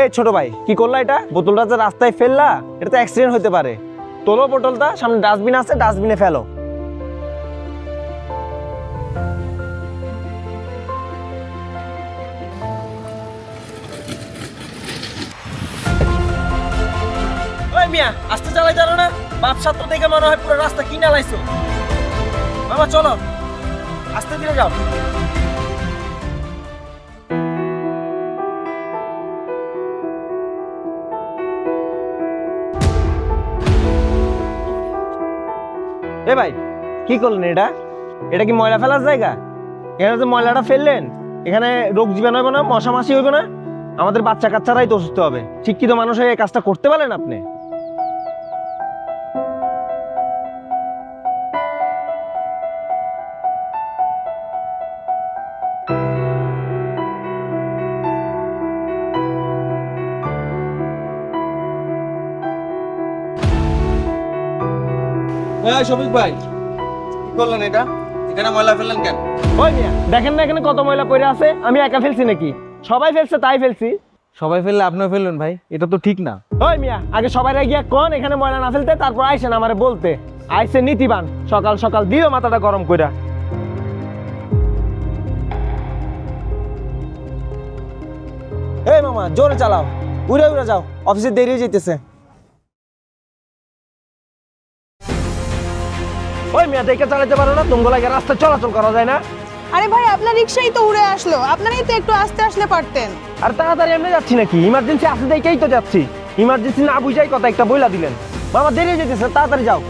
এই ছোট ভাই, কি করলা এটা? বোতলটা যে রাস্তায় ফেললা, এটা তো অ্যাক্সিডেন্ট হতে পারে। তোলো বোতলটা, সামনে ডাস্টবিন আছে, ডাস্টবিনে ফেলো। ওই মিয়া, আস্তে চালাই জানো না? বাপসা তো দেখে মনে হয় পুরো রাস্তা কিনা লাইছো। মামা চলো, আস্তে ধীরে যাও। এ ভাই, কি করলেন এটা? এটা কি ময়লা ফেলার জায়গা? এখানে যে ময়লাটা ফেললেন, এখানে রোগ জীবাণু হবে না, মশা মাছি হবে না? আমাদের বাচ্চা কাচ্চারাই তো অসুস্থ হবে। শিক্ষিত মানুষ হয়ে এই কাজটা করতে পারেন আপনি? শফিক ভাই, কি করলেন এটা? এখানে ময়লা ফেললেন কেন? ওই মিয়া, দেখেন না এখানে কত ময়লা পড়ে আছে? আমি একা ফেলছি নাকি? সবাই ফেলছে তাই ফেলছি। সবাই ফেললে আপনিও ফেললেন ভাই, এটা তো ঠিক না। ওই মিয়া, আগে সবাই গিয়া কোন এখানে ময়লা না ফেলতে, তারপর আইসেন আমারে বলতে। আইসে নীতিবান, সকাল সকাল দিও মাথাটা গরম কইরা। এই মামা, জোরে চালাও, উড়ে উড়ে যাও, অফিসে দেরি হয়ে যাইতেছে। ওই মিয়া, দেখে চালাতে পারো না? তুমি লাগে রাস্তা চলাচল করা যায় না? আরে ভাই, আপনার রিক্সাই তো উড়ে আসলো, আপনারাই তো একটু আস্তে আসলে পারতেন। আর তাড়াতাড়ি এমনি যাচ্ছি নাকি? ইমার্জেন্সি আছে দেখেই তো যাচ্ছি। ইমার্জেন্সি না বুঝাই কথা একটা বইলা দিলেন। মামা দেরি হয়ে যেতেছে, তাড়াতাড়ি যাও।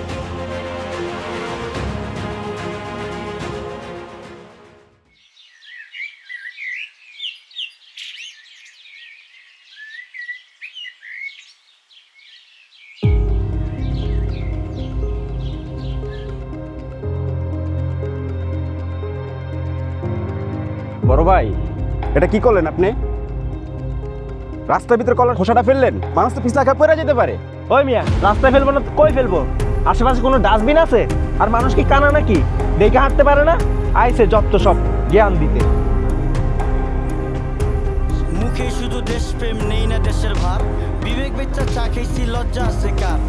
বড় ভাই, এটা কি করলেন আপনি? রাস্তার ভিতরে কলার খোসাটা ফেললেন, মানুষ তো পিছলা খেয়ে পড়ে যেতে পারে। ওই মিয়া, রাস্তায় ফেলবো না তো কই ফেলবো? আশেপাশে কোনো ডাস্টবিন আছে? আর মানুষ কি কানা নাকি? দেখে হাঁটতে পারে না? আইসে যত সব জ্ঞান দিতে। মুখে শুধু দেশপ্রেম, নেই না দেশের ভার। বিবেক বেচা চা খেয়েছি, লজ্জা আছে কার?